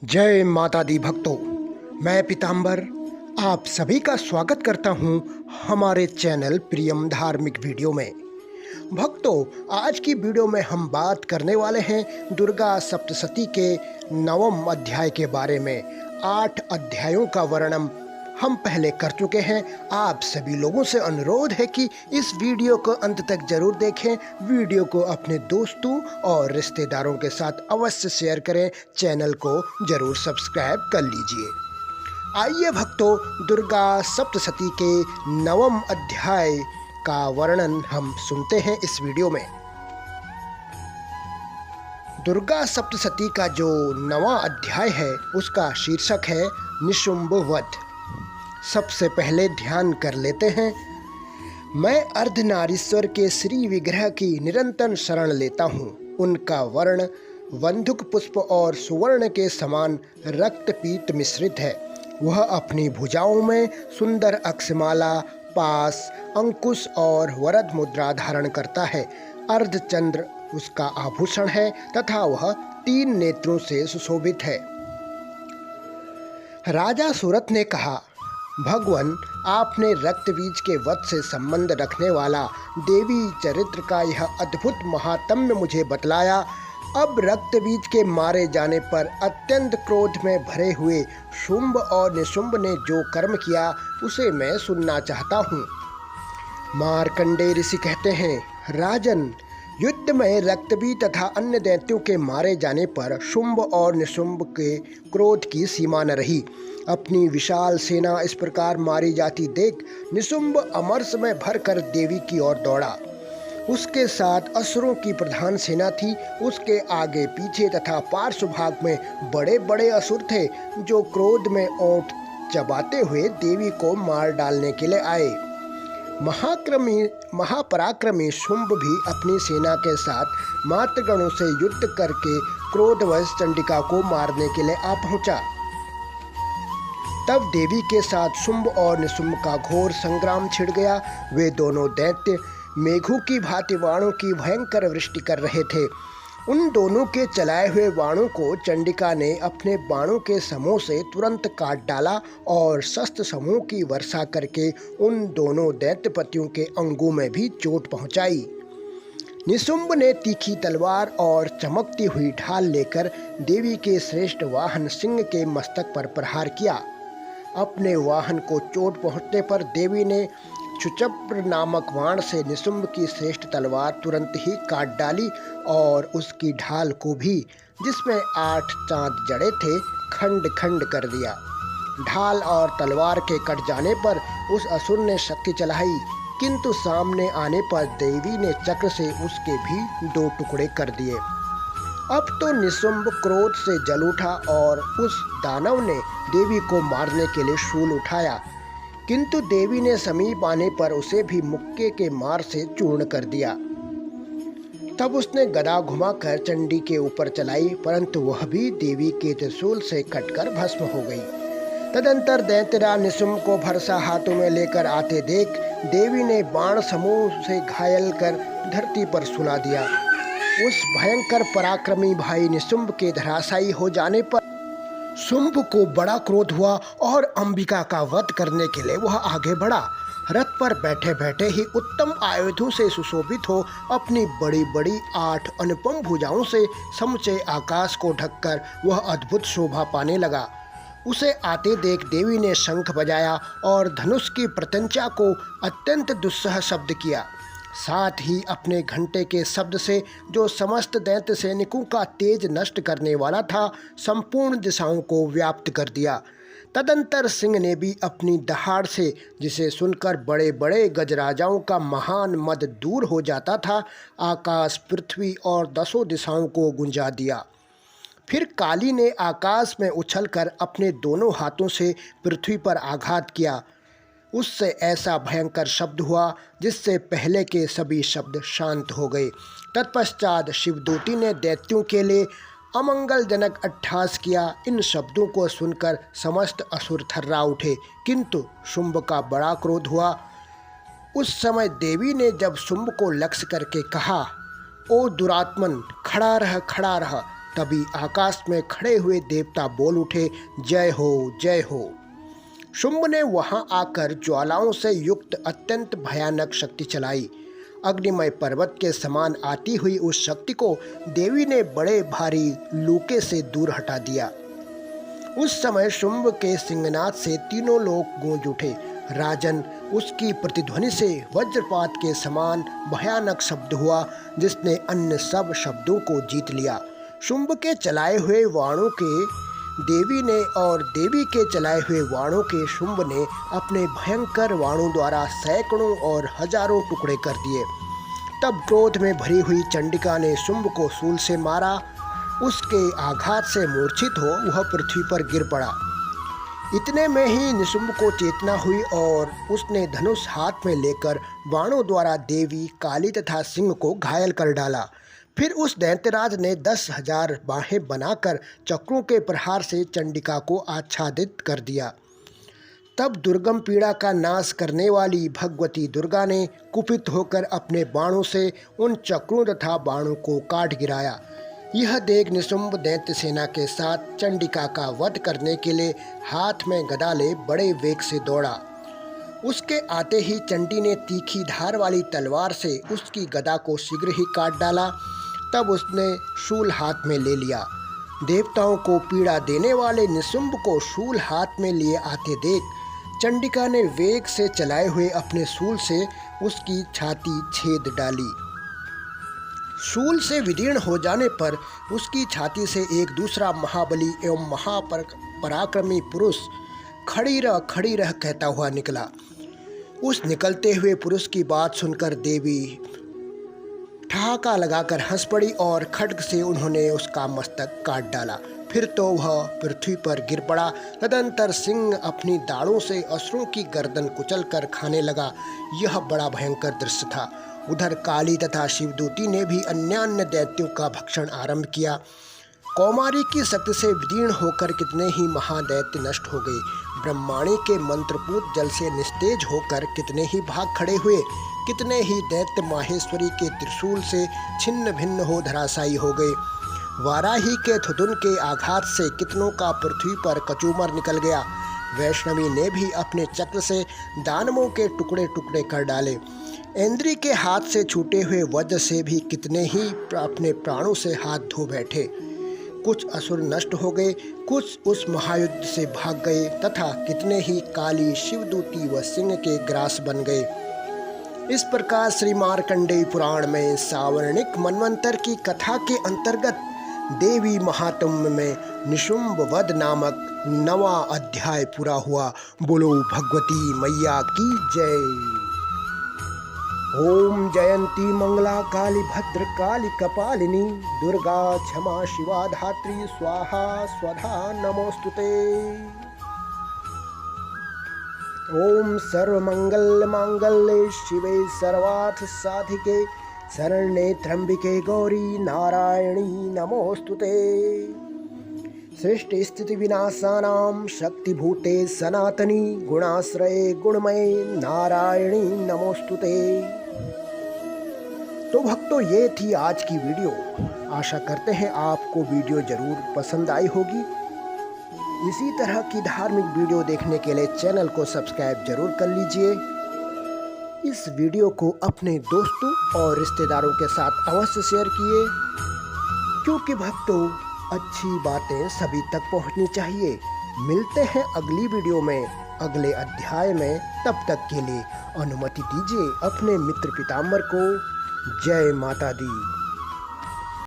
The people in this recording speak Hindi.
जय माता दी भक्तों, मैं पीताम्बर आप सभी का स्वागत करता हूं हमारे चैनल प्रियम धार्मिक वीडियो में। भक्तों, आज की वीडियो में हम बात करने वाले हैं दुर्गा सप्तशती के 9वें अध्याय के बारे में। 8 अध्यायों का वर्णन हम पहले कर चुके हैं। आप सभी लोगों से अनुरोध है कि इस वीडियो को अंत तक जरूर देखें। वीडियो को अपने दोस्तों और रिश्तेदारों के साथ अवश्य शेयर करें। चैनल को जरूर सब्सक्राइब कर लीजिए। आइए भक्तों, दुर्गा सप्तशती के 9वें अध्याय का वर्णन हम सुनते हैं इस वीडियो में। दुर्गा सप्तशती का जो 9वां अध्याय है उसका शीर्षक है निशुंभ वध। सबसे पहले ध्यान कर लेते हैं। मैं अर्धनारीश्वर के श्री विग्रह की निरंतर शरण लेता हूँ। उनका वर्ण बंधुक पुष्प और सुवर्ण के समान रक्तपीत मिश्रित है। वह अपनी भुजाओं में सुंदर अक्षमाला, पास, अंकुश और वरद मुद्रा धारण करता है। अर्धचंद्र उसका आभूषण है तथा वह 3 नेत्रों से सुशोभित है। राजा सूरत ने कहा, भगवान, आपने रक्तबीज के वध से संबंध रखने वाला देवी चरित्र का यह अद्भुत महात्म्य मुझे बतलाया। अब रक्तबीज के मारे जाने पर अत्यंत क्रोध में भरे हुए शुंभ और निशुंभ ने जो कर्म किया उसे मैं सुनना चाहता हूँ। मार्कंडेय ऋषि कहते हैं, राजन, युद्ध में रक्तबीज तथा अन्य दैत्यों के मारे जाने पर शुंभ और निशुंभ के क्रोध की सीमा न रही। अपनी विशाल सेना इस प्रकार मारी जाती देख निशुंभ अमरस में भरकर देवी की ओर दौड़ा। उसके साथ असुरों की प्रधान सेना थी। उसके आगे पीछे तथा पार्श्व भाग में बड़े बड़े असुर थे जो क्रोध में ओंठ चबाते हुए देवी को मार डालने के लिए आए। महापराक्रमी शुंभ भी अपनी सेना के साथ मातृगणों से युद्ध करके क्रोधवश चंडिका को मारने के लिए आ पहुंचा। तब देवी के साथ शुंभ और निशुंभ का घोर संग्राम छिड़ गया। वे दोनों दैत्य मेघों की भांति बाणों की भयंकर वृष्टि कर रहे थे। उन दोनों के चलाए हुए बाणों को चंडिका ने अपने बाणों के समूह से तुरंत काट डाला और शस्त्र समूह की वर्षा करके उन दोनों दैत्यपतियों के अंगों में भी चोट पहुंचाई। निशुंभ ने तीखी तलवार और चमकती हुई ढाल लेकर देवी के श्रेष्ठ वाहन सिंह के मस्तक पर प्रहार किया। अपने वाहन को चोट पहुंचने पर देवी ने क्षुचप्र नामक बाण से निशुंभ की श्रेष्ठ तलवार तुरंत ही काट डाली और उसकी ढाल को भी, जिसमें 8 चांद जड़े थे, खंड खंड कर दिया। ढाल और तलवार के कट जाने पर उस असुर ने शक्ति चलाई, किंतु सामने आने पर देवी ने चक्र से उसके भी 2 टुकड़े कर दिए। अब तो निशुंभ क्रोध से जल उठा और उस दानव ने देवी को मारने के लिए शूल उठाया, किंतु देवी ने समीप आने पर उसे भी मुक्के के मार से चूर्ण कर दिया। तब उसने गदा घुमाकर चंडी के ऊपर चलाई, परंतु वह भी देवी के त्रिशूल से कटकर भस्म हो गई। तदंतर दैत्यराज निशुंभ को भरसा हाथों में लेकर आते देख देवी ने बाण समूह से घायल कर धरती पर सुला दिया। उस भयंकर पराक्रमी भाई निशुंभ के धराशायी हो जाने पर शुंभ को बड़ा क्रोध हुआ और अंबिका का वध करने के लिए वह आगे बढ़ा। रथ पर बैठे बैठे ही उत्तम आयुधों से सुशोभित हो अपनी बड़ी बड़ी 8 अनुपम भुजाओं से समूचे आकाश को ढककर वह अद्भुत शोभा पाने लगा। उसे आते देख देवी ने शंख बजाया और धनुष की प्रत्यंचा को अत्यंत दुस्सह शब्द किया। साथ ही अपने घंटे के शब्द से, जो समस्त दैत्य सैनिकों का तेज नष्ट करने वाला था, संपूर्ण दिशाओं को व्याप्त कर दिया। तदंतर सिंह ने भी अपनी दहाड़ से, जिसे सुनकर बड़े बड़े गजराजाओं का महान मद दूर हो जाता था, आकाश, पृथ्वी और 10 दिशाओं को गुंजा दिया। फिर काली ने आकाश में उछलकर अपने दोनों हाथों से पृथ्वी पर आघात किया। उससे ऐसा भयंकर शब्द हुआ जिससे पहले के सभी शब्द शांत हो गए। तत्पश्चात शिवदूती ने दैत्यों के लिए अमंगलजनक अट्टहास किया। इन शब्दों को सुनकर समस्त असुर थर्रा उठे, किंतु शुंभ का बड़ा क्रोध हुआ। उस समय देवी ने जब शुंभ को लक्ष्य करके कहा, ओ दुरात्मन, खड़ा रह, खड़ा रह, तभी आकाश में खड़े हुए देवता बोल उठे, जय हो जय हो। शुंभ ने वहां आकर ज्वालाओं से युक्त अत्यंत भयानक शक्ति चलाई। अग्निमय पर्वत के समान आती हुई उस शक्ति को देवी ने बड़े भारी लूके से दूर हटा दिया। उस समय शुंभ के सिंहनाद से तीनों लोग गूंज उठे। राजन, उसकी प्रतिध्वनि से वज्रपात के समान भयानक शब्द हुआ जिसने अन्य सब शब्दों को जीत लिया। शुंभ के चलाए हुए वाणों के देवी ने और देवी के चलाए हुए वाणों के शुंभ ने अपने भयंकर वाणों द्वारा सैकड़ों और हजारों टुकड़े कर दिए। तब क्रोध में भरी हुई चंडिका ने शुंभ को शूल से मारा। उसके आघात से मूर्छित हो वह पृथ्वी पर गिर पड़ा। इतने में ही निशुंभ को चेतना हुई और उसने धनुष हाथ में लेकर बाणों द्वारा देवी, काली तथा सिंह को घायल कर डाला। फिर उस दैत्यराज ने 10,000 बाहें बनाकर चक्रों के प्रहार से चंडिका को आच्छादित कर दिया। तब दुर्गम पीड़ा का नाश करने वाली भगवती दुर्गा ने कुपित होकर अपने बाणों से उन चक्रों तथा बाणों को काट गिराया। यह देख निशुंभ दैत्य सेना के साथ चंडिका का वध करने के लिए हाथ में गदा ले बड़े वेग से दौड़ा। उसके आते ही चंडी ने तीखी धार वाली तलवार से उसकी गदा को शीघ्र ही काट डाला। तब उसने शूल हाथ में ले लिया। देवताओं को पीड़ा देने वाले निशुंभ को शूल हाथ में लिए आते देख चंडिका ने वेग से चलाए हुए अपने शूल से उसकी छाती छेद डाली। शूल से विदीर्ण हो जाने पर उसकी छाती से एक दूसरा महाबली एवं महापराक्रमी पुरुष खड़ी रह कहता हुआ निकला। उस निकलते हुए पुरुष की बात सुनकर देवी ठहाका लगाकर हंस पड़ी और खड्ग से उन्होंने उसका मस्तक काट डाला। फिर तो वह पृथ्वी पर गिर पड़ा। तदंतर सिंह अपनी दाढ़ों से असुरों की गर्दन कुचलकर खाने लगा। यह बड़ा भयंकर दृश्य था। उधर काली तथा शिवदूती ने भी अन्य दैत्यों का भक्षण आरंभ किया। कौमारी की शक्ति से विदीर्ण होकर कितने ही महादैत्य नष्ट हो गए। ब्रह्माणी के मंत्रपूत जल से निस्तेज होकर कितने ही भाग खड़े हुए। कितने ही दैत्य माहेश्वरी के त्रिशूल से छिन्न भिन्न हो धराशायी हो गए। वाराही के थुथुन के आघात से कितनों का पृथ्वी पर कचूमर निकल गया। वैष्णवी ने भी अपने चक्र से दानवों के टुकड़े टुकड़े कर डाले। इंद्री के हाथ से छूटे हुए वज्र से भी कितने ही अपने प्राणों से हाथ धो बैठे। कुछ असुर नष्ट हो गए, कुछ उस महायुद्ध से भाग गए तथा कितने ही काली, शिवदूती व सिंह के ग्रास बन गए। इस प्रकार श्री मार्कंडेय पुराण में सावर्णिक मनवंतर की कथा के अंतर्गत देवी महात्म्य में निशुंभ वध नामक 9वां अध्याय पूरा हुआ। बोलो भगवती मैया की जय। ओम जयंती मंगला काली भद्र काली कपालिनी दुर्गा क्षमा शिवा धात्री स्वाहा स्वधा नमोस्तुते। ओम सर्वमंगल मांगल्ये शिवे सर्वार्थ साधिके शरण्ये त्र्यंबिके गौरी नारायणी नमोस्तुते। सृष्टि स्थिति विनाशानां शक्तिभूते सनातनी गुणाश्रये गुणमये नारायणी नमोस्तुते। तो भक्तों, ये थी आज की वीडियो। आशा करते हैं आपको वीडियो जरूर पसंद आई होगी। इसी तरह की धार्मिक वीडियो देखने के लिए चैनल को सब्सक्राइब जरूर कर लीजिए। इस वीडियो को अपने दोस्तों और रिश्तेदारों के साथ अवश्य शेयर कीजिए, क्योंकि भक्तों, अच्छी बातें सभी तक पहुंचनी चाहिए। मिलते हैं अगली वीडियो में, अगले अध्याय में। तब तक के लिए अनुमति दीजिए अपने मित्र पीताम्बर को। जय माता दी।